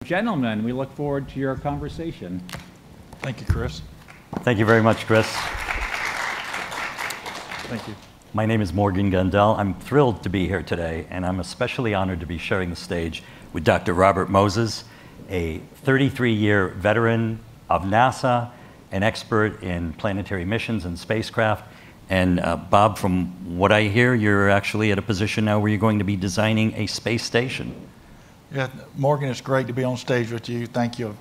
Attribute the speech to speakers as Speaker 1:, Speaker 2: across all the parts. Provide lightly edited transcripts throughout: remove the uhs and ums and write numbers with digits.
Speaker 1: Gentlemen, we look forward to your conversation.
Speaker 2: Thank you, Chris.
Speaker 3: Thank you very much, Chris.
Speaker 2: Thank you.
Speaker 3: My name is Morgan Gendel. I'm thrilled to be here today, and I'm especially honored to be sharing the stage with Dr. Robert Moses, a 33-year veteran of NASA, an expert in planetary missions and spacecraft. And Bob, from what I hear, you're actually at a position now where you're going to be designing a space station.
Speaker 2: Yeah, Morgan, it's great to be on stage with you. Thank you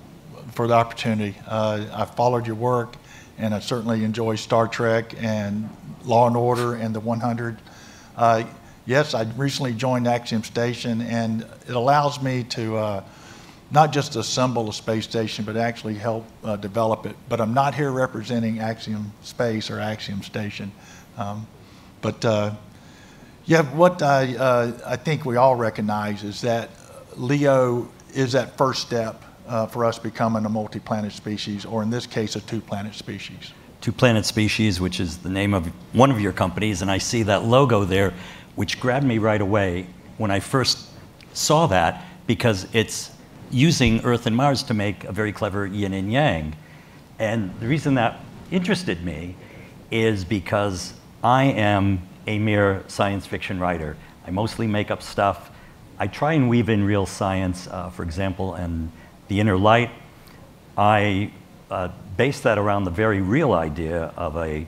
Speaker 2: for the opportunity. I've followed your work, and I certainly enjoy Star Trek and Law and Order and the 100. Yes, I recently joined Axiom Station, and it allows me to not just assemble a space station, but actually help develop it. But I'm not here representing Axiom Space or Axiom Station. Yeah, what I think we all recognize is that LEO is that first step for us becoming a multi-planet species, or in this case, a two-planet species.
Speaker 3: Two-planet species, which is the name of one of your companies, and I see that logo there, which grabbed me right away when I first saw that, because it's using Earth and Mars to make a very clever yin and yang. And the reason that interested me is because I am a mere science fiction writer. I mostly make up stuff. I try and weave in real science. For example, in The Inner Light, I base that around the very real idea of a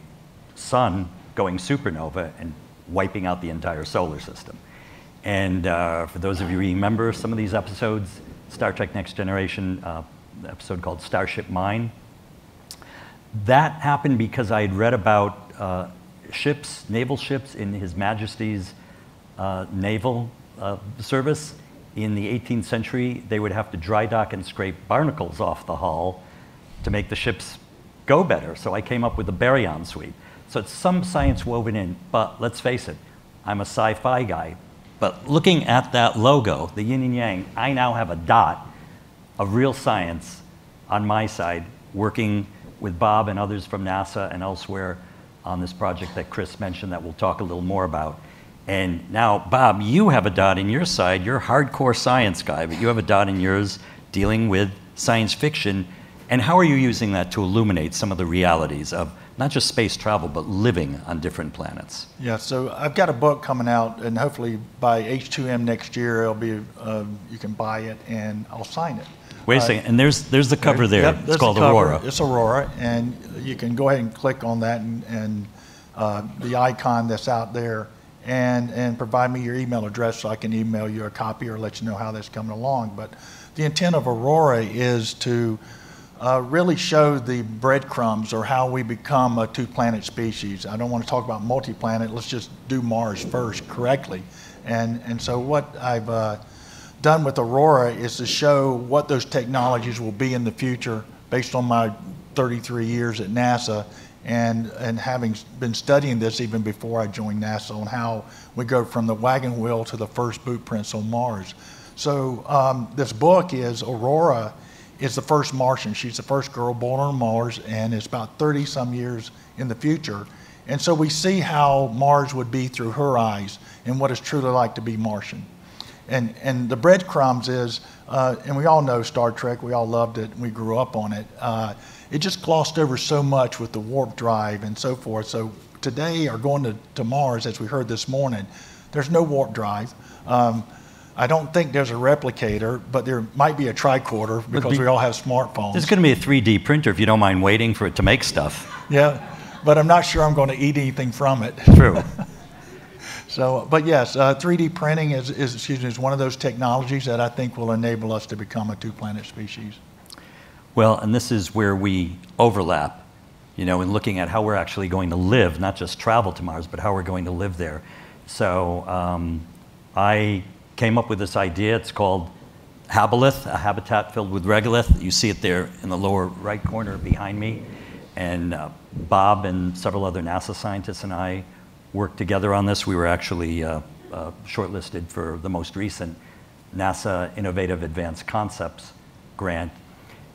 Speaker 3: sun going supernova and wiping out the entire solar system. And for those of you who remember some of these episodes, Star Trek Next Generation, episode called Starship Mine, that happened because I had read about ships, naval ships in His Majesty's naval service. In the 18th century, they would have to dry dock and scrape barnacles off the hull to make the ships go better. So I came up with the baryon suite. So it's some science woven in, but let's face it, I'm a sci-fi guy. But looking at that logo, the yin and yang, I now have a dot of real science on my side, working with Bob and others from NASA and elsewhere on this project that Chris mentioned that we'll talk a little more about. And now, Bob, you have a dot in your side. You're a hardcore science guy, but you have a dot in yours dealing with science fiction. And how are you using that to illuminate some of the realities of not just space travel, but living on different planets?
Speaker 2: Yeah, so I've got a book coming out, and hopefully by H2M next year, it'll be you can buy it, and I'll sign it.
Speaker 3: Wait a second, and there's the cover there.
Speaker 2: Yep,
Speaker 3: it's called
Speaker 2: the cover.
Speaker 3: Aurora.
Speaker 2: It's Aurora, and you can go ahead and click on that and the icon that's out there, and provide me your email address so I can email you a copy or let you know how that's coming along. But the intent of Aurora is to really show the breadcrumbs or how we become a two-planet species. I don't want to talk about multi-planet. Let's just do Mars first correctly. And so what I've done with Aurora is to show what those technologies will be in the future based on my 33 years at NASA and having been studying this even before I joined NASA on how we go from the wagon wheel to the first boot prints on Mars. So this book is Aurora is the first Martian. She's the first girl born on Mars, and it's about 30-some years in the future. And so we see how Mars would be through her eyes and what it's truly like to be Martian. And the breadcrumbs is, and we all know Star Trek, we all loved it, and we grew up on it. It just glossed over so much with the warp drive and so forth. So today, or going to Mars, as we heard this morning, there's no warp drive. I don't think there's a replicator, but there might be a tricorder because we all have smartphones.
Speaker 3: There's going to be a 3D printer if you don't mind waiting for it to make stuff.
Speaker 2: Yeah, but I'm not sure I'm going to eat anything from it.
Speaker 3: True.
Speaker 2: So, but yes, 3D printing is one of those technologies that I think will enable us to become a two-planet species.
Speaker 3: Well, and this is where we overlap, you know, in looking at how we're actually going to live, not just travel to Mars, but how we're going to live there. So I came up with this idea. It's called Habilith, a habitat filled with regolith. You see it there in the lower right corner behind me. And Bob and several other NASA scientists and I worked together on this. We were actually shortlisted for the most recent NASA Innovative Advanced Concepts grant.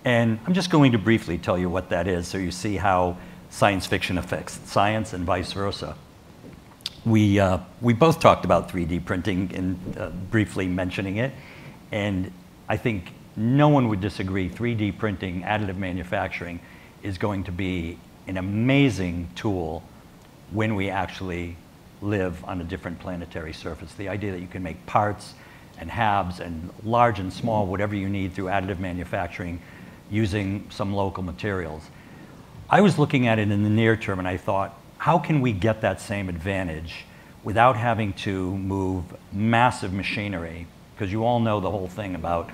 Speaker 3: And I'm just going to briefly tell you what that is so you see how science fiction affects science and vice versa. We both talked about 3D printing and briefly mentioning it. And I think no one would disagree, 3D printing, additive manufacturing is going to be an amazing tool when we actually live on a different planetary surface. The idea that you can make parts and halves and large and small, whatever you need through additive manufacturing using some local materials. I was looking at it in the near term and I thought, how can we get that same advantage without having to move massive machinery? Because you all know the whole thing about,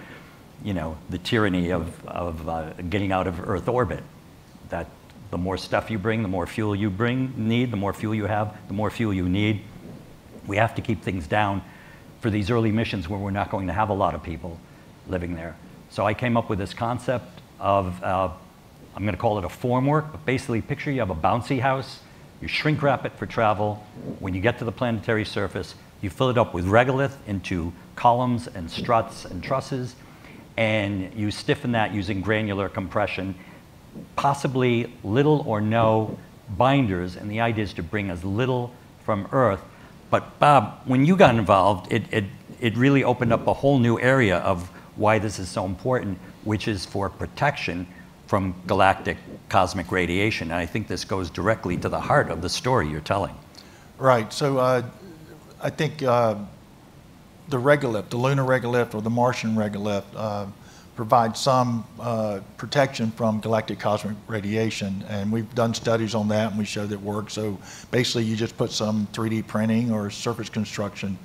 Speaker 3: you know, the tyranny of getting out of Earth orbit. That the more stuff you bring, the more fuel you need, the more fuel you have, the more fuel you need. We have to keep things down for these early missions where we're not going to have a lot of people living there. So I came up with this concept of, I'm going to call it a formwork, but basically picture you have a bouncy house, you shrink wrap it for travel. When you get to the planetary surface, you fill it up with regolith into columns and struts and trusses, and you stiffen that using granular compression, possibly little or no binders, and the idea is to bring as little from Earth. But Bob, when you got involved, it really opened up a whole new area of why this is so important, which is for protection from galactic cosmic radiation. And I think this goes directly to the heart of the story you're telling.
Speaker 2: Right. So I think the regolith, the lunar regolith or the Martian regolith, provides some protection from galactic cosmic radiation. And we've done studies on that and we show that it works. So basically you just put some 3D printing or surface construction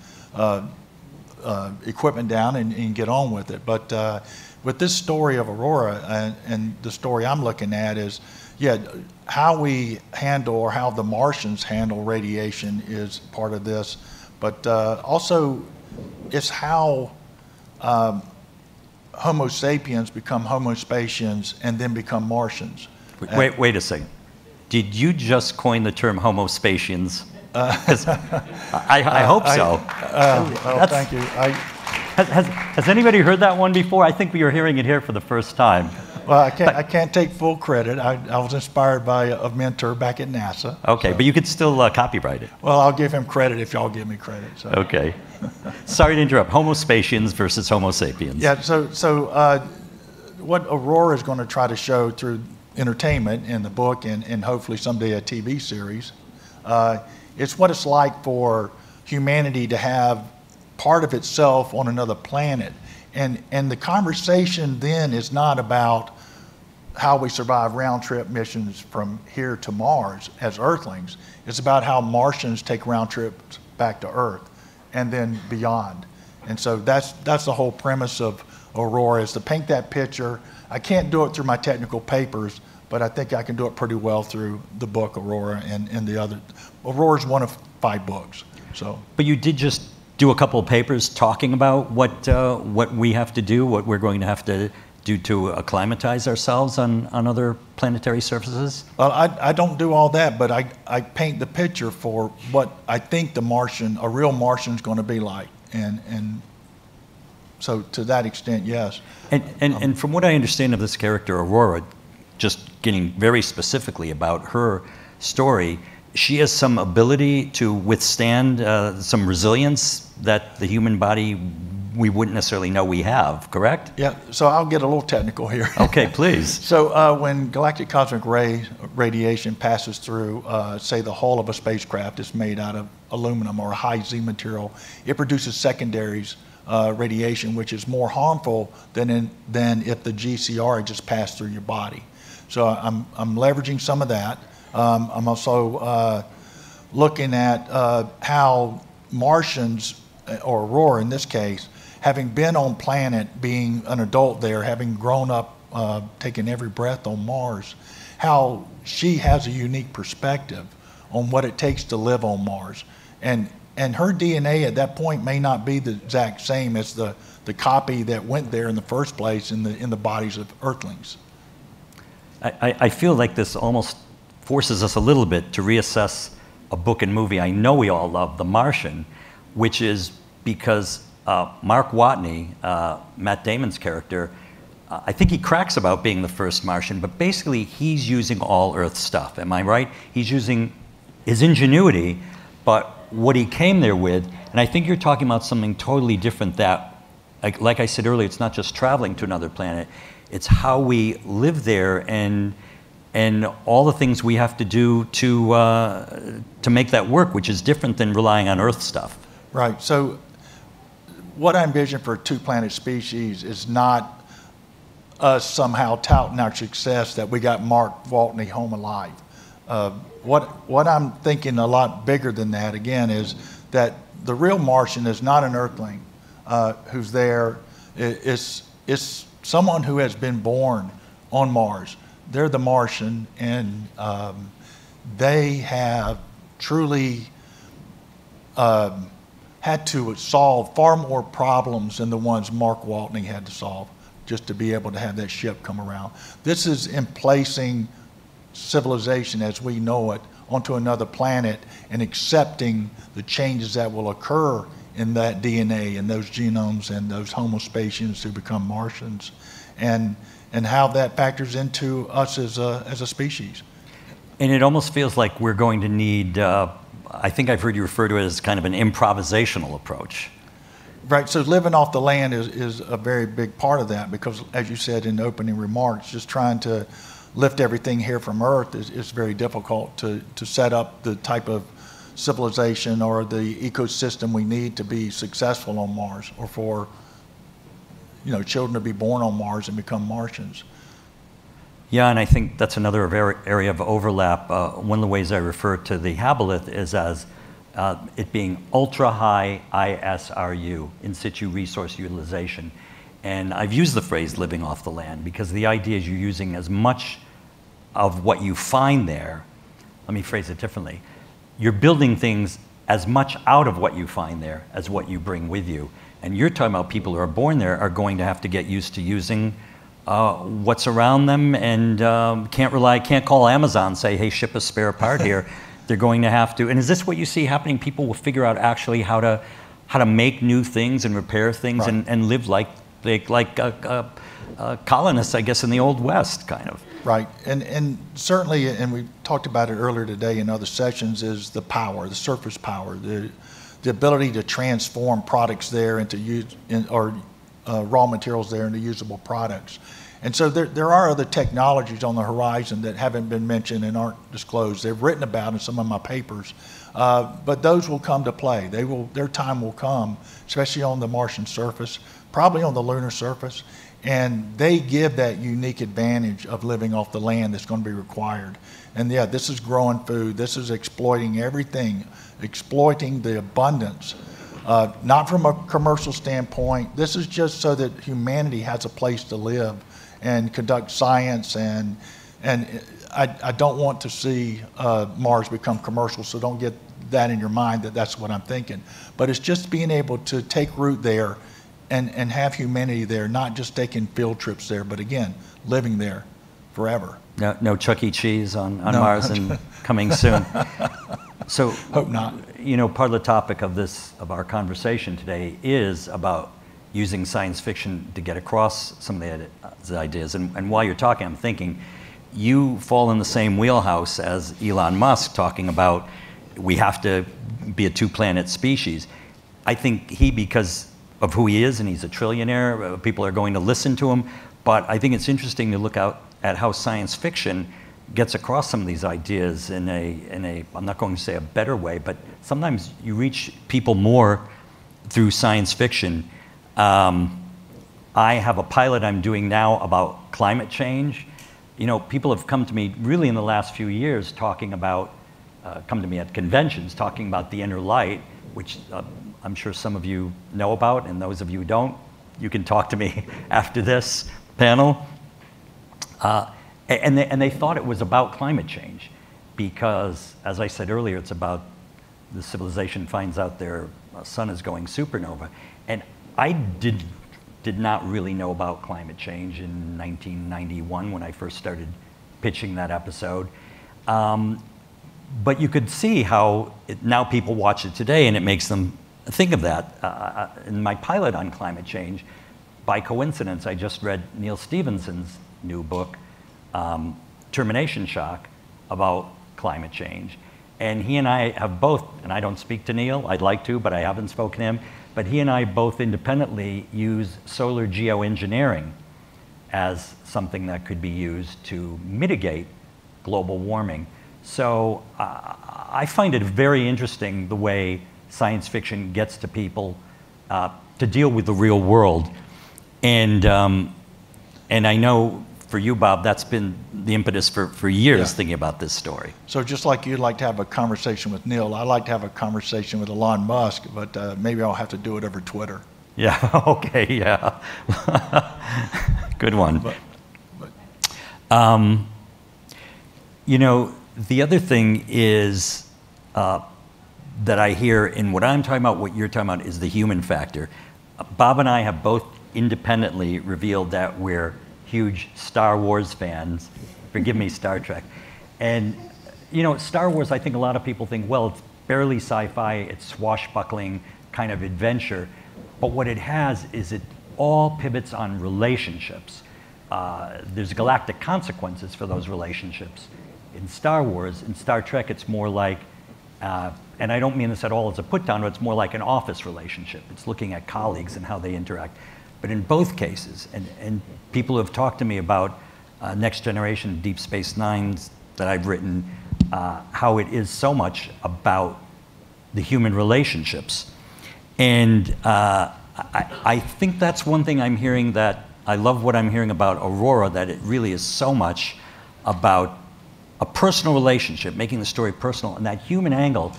Speaker 2: equipment down and get on with it. But with this story of Aurora and the story I'm looking at is, yeah, how we handle or how the Martians handle radiation is part of this. But also it's how Homo sapiens become Homo sapiens and then become Martians.
Speaker 3: Wait a second. Did you just coin the term Homo sapiens? I hope so.
Speaker 2: Oh, thank you.
Speaker 3: Has anybody heard that one before? I think we are hearing it here for the first time.
Speaker 2: Well, I can't take full credit. I was inspired by a mentor back at NASA.
Speaker 3: Okay, so. But you could still copyright it.
Speaker 2: Well, I'll give him credit if y'all give me credit. So.
Speaker 3: Okay. Sorry to interrupt. Homo sapiens versus Homo sapiens.
Speaker 2: Yeah, so what Aurora is going to try to show through entertainment in the book and hopefully someday a TV series, it's what it's like for humanity to have part of itself on another planet. And the conversation then is not about how we survive round-trip missions from here to Mars as Earthlings. It's about how Martians take round trips back to Earth and then beyond. And so that's the whole premise of Aurora, is to paint that picture. I can't do it through my technical papers, but I think I can do it pretty well through the book Aurora and the other. Aurora's one of 5 books. So. But
Speaker 3: you did just do a couple of papers talking about what we have to do, what we're going to have to do to acclimatize ourselves on other planetary surfaces?
Speaker 2: Well, I don't do all that, but I paint the picture for what I think a real Martian is going to be like. And so to that extent, yes.
Speaker 3: And from what I understand of this character, Aurora, just getting very specifically about her story, she has some ability to withstand some resilience that the human body we wouldn't necessarily know we have, correct?
Speaker 2: Yeah, so I'll get a little technical here.
Speaker 3: Okay, please.
Speaker 2: So when galactic cosmic radiation passes through, say, the hull of a spacecraft is made out of aluminum or a high Z material, it produces secondaries radiation, which is more harmful than if the GCR had just passed through your body. So I'm leveraging some of that. I'm also looking at how Martians, or Aurora in this case, having been on planet, being an adult there, having grown up, taking every breath on Mars, how she has a unique perspective on what it takes to live on Mars. And her DNA at that point may not be the exact same as the copy that went there in the first place in the bodies of Earthlings.
Speaker 3: I feel like this almost forces us a little bit to reassess a book and movie I know we all love, The Martian, which is because Mark Watney, Matt Damon's character, I think he cracks about being the first Martian, but basically he's using all Earth stuff. Am I right? He's using his ingenuity, but what he came there with, and I think you're talking about something totally different, that like I said earlier, it's not just traveling to another planet, it's how we live there and all the things we have to do to make that work, which is different than relying on Earth stuff.
Speaker 2: Right. So what I envision for two-planet species is not us somehow touting our success that we got Mark Waltney home alive. What I'm thinking a lot bigger than that, again, is that the real Martian is not an Earthling who's there. It's someone who has been born on Mars. They're the Martian, and they have truly had to solve far more problems than the ones Mark Waltney had to solve just to be able to have that ship come around. This is in placing civilization as we know it onto another planet and accepting the changes that will occur in that DNA and those genomes and those Homo sapiens who become Martians, and how that factors into us as a species.
Speaker 3: And it almost feels like we're going to need, I think I've heard you refer to it as kind of an improvisational approach.
Speaker 2: Right, so living off the land is a very big part of that, because as you said in the opening remarks, just trying to lift everything here from Earth is very difficult to set up the type of civilization or the ecosystem we need to be successful on Mars, or for children to be born on Mars and become Martians.
Speaker 3: Yeah, and I think that's another area of overlap. One of the ways I refer to the Habolith is as it being ultra-high ISRU, in situ resource utilization. And I've used the phrase living off the land because the idea is you're using as much of what you find there. Let me phrase it differently. You're building things as much out of what you find there as what you bring with you. And you're talking about people who are born there are going to have to get used to using what's around them, and can't call Amazon, say, hey, ship a spare part here. They're going to have to, and is this what you see happening? People will figure out actually how to make new things and repair things,
Speaker 2: right,
Speaker 3: and live like colonists, I guess, in the Old West, kind of.
Speaker 2: Right, and certainly, and we talked about it earlier today in other sessions, is the power, the surface power, the ability to transform products there into raw materials there into usable products. And so there are other technologies on the horizon that haven't been mentioned and aren't disclosed. They've written about in some of my papers, but those will come to play. Their time will come, especially on the Martian surface, probably on the lunar surface, and they give that unique advantage of living off the land that's going to be required. And yeah, this is growing food. This is exploiting everything, exploiting the abundance. Not from a commercial standpoint. This is just so that humanity has a place to live and conduct science, and I don't want to see Mars become commercial, so don't get that in your mind that that's what I'm thinking. But it's just being able to take root there and have humanity there, not just taking field trips there, but again, living there forever.
Speaker 3: No Chuck E. Cheese on Mars and coming soon. So,
Speaker 2: hope not.
Speaker 3: Part of the topic of our conversation today is about using science fiction to get across some of the ideas. And while you're talking, I'm thinking, you fall in the same wheelhouse as Elon Musk, talking about we have to be a two-planet species. I think because of who he is, and he's a trillionaire, people are going to listen to him. But I think it's interesting to look out at how science fiction gets across some of these ideas in a I'm not going to say a better way, but sometimes you reach people more through science fiction. I have a pilot I'm doing now about climate change. People have come to me really in the last few years talking about, come to me at conventions talking about the inner light, which I'm sure some of you know about, and those of you who don't, you can talk to me after this panel. And they thought it was about climate change because, as I said earlier, it's about the civilization finds out their sun is going supernova. And I did not really know about climate change in 1991 when I first started pitching that episode. But you could see how now people watch it today and it makes them think of that. In my pilot on climate change, by coincidence, I just read Neil Stephenson's new book, Termination Shock, about climate change. And he and I have both, and I don't speak to Neil, I'd like to, but I haven't spoken to him, But he and I both independently use solar geoengineering as something that could be used to mitigate global warming. So I find it very interesting the way science fiction gets to people to deal with the real world. And I know for you, Bob, that's been the impetus for years thinking about this story.
Speaker 2: So just like you'd like to have a conversation with Neil, I like to have a conversation with Elon Musk, but maybe I'll have to do it over Twitter.
Speaker 3: Yeah, okay, yeah. Good one. You know, the other thing is that I hear in what I'm talking about, what you're talking about, is the human factor. Bob and I have both independently revealed that we're huge Star Wars fans. Forgive me, Star Trek. And, you know, Star Wars, I think a lot of people think, well, it's barely sci-fi, it's swashbuckling kind of adventure. But what it has is it all pivots on relationships. There's galactic consequences for those relationships. In Star Wars, in Star Trek, it's more like, and I don't mean this at all as a put down, but it's more like an office relationship. It's looking at colleagues and how they interact. But in both cases, and people who have talked to me about Next Generation, Deep Space Nines that I've written, how it is so much about the human relationships. And I think that's one thing I'm hearing, that I love what I'm hearing about Aurora, that it really is so much about a personal relationship, making the story personal. And that human angle,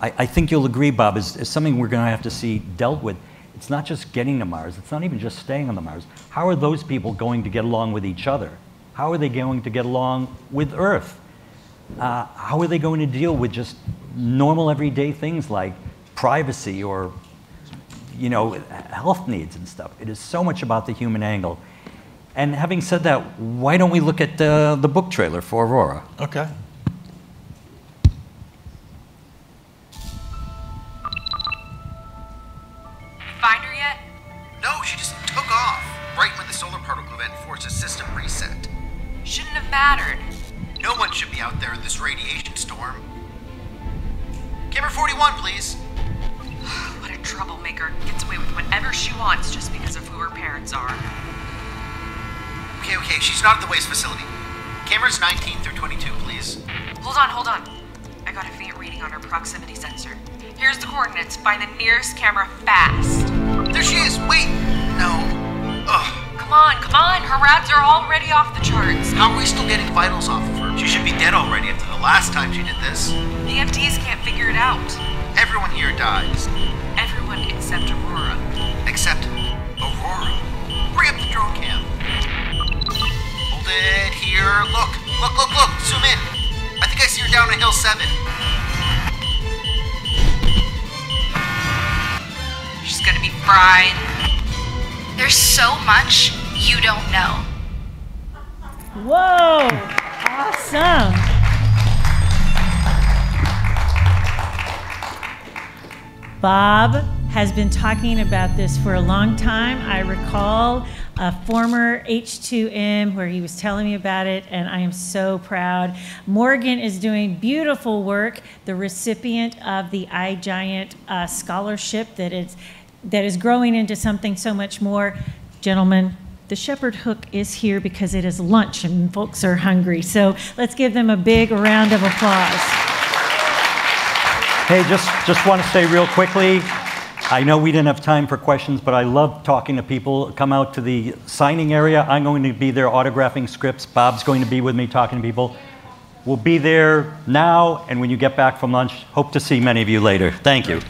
Speaker 3: I think you'll agree, Bob, is something we're going to have to see dealt with. It's not just getting to Mars. It's not even just staying on the Mars. How are those people going to get along with each other? How are they going to get along with Earth? How are they going to deal with just normal everyday things like privacy or, you know, health needs and stuff? It is so much about the human angle. And having said that, why don't we look at the book trailer for Aurora?
Speaker 2: Okay.
Speaker 4: Find her yet?
Speaker 5: No, she just took off right when the solar particle event forced a system reset.
Speaker 4: Shouldn't have mattered.
Speaker 5: No one should be out there in this radiation storm. Camera 41, please.
Speaker 4: What a troublemaker. Gets away with whatever she wants just because of who her parents are.
Speaker 5: Okay, she's not at the waste facility. Cameras 19 through 22, please.
Speaker 4: Hold on. I got a faint reading on her proximity sensor. Here's the coordinates. Find the nearest camera fast.
Speaker 5: There she is! Wait! No. Ugh.
Speaker 4: Come on. Her rads are already off the charts.
Speaker 5: How are we still getting vitals off of her? She should be dead already after the last time she did this.
Speaker 4: The MTs can't figure it out.
Speaker 5: Everyone here dies.
Speaker 4: Everyone except Aurora.
Speaker 5: Except Aurora. Bring up the drone cam. Hold it here. Look. Zoom in. I think I see her down on Hill 7.
Speaker 4: She's gonna be fried.
Speaker 6: There's so much you don't know.
Speaker 7: Whoa! Awesome! Bob has been talking about this for a long time. I recall a former H2M where he was telling me about it, and I am so proud. Morgan is doing beautiful work, the recipient of the iGiant scholarship that is growing into something so much more. Gentlemen, the shepherd hook is here because it is lunch and folks are hungry. So let's give them a big round of applause.
Speaker 3: Hey, just want to say real quickly, I know we didn't have time for questions, but I love talking to people. Come out to the signing area. I'm going to be there autographing scripts. Bob's going to be with me talking to people. We'll be there now, and when you get back from lunch, hope to see many of you later. Thank you.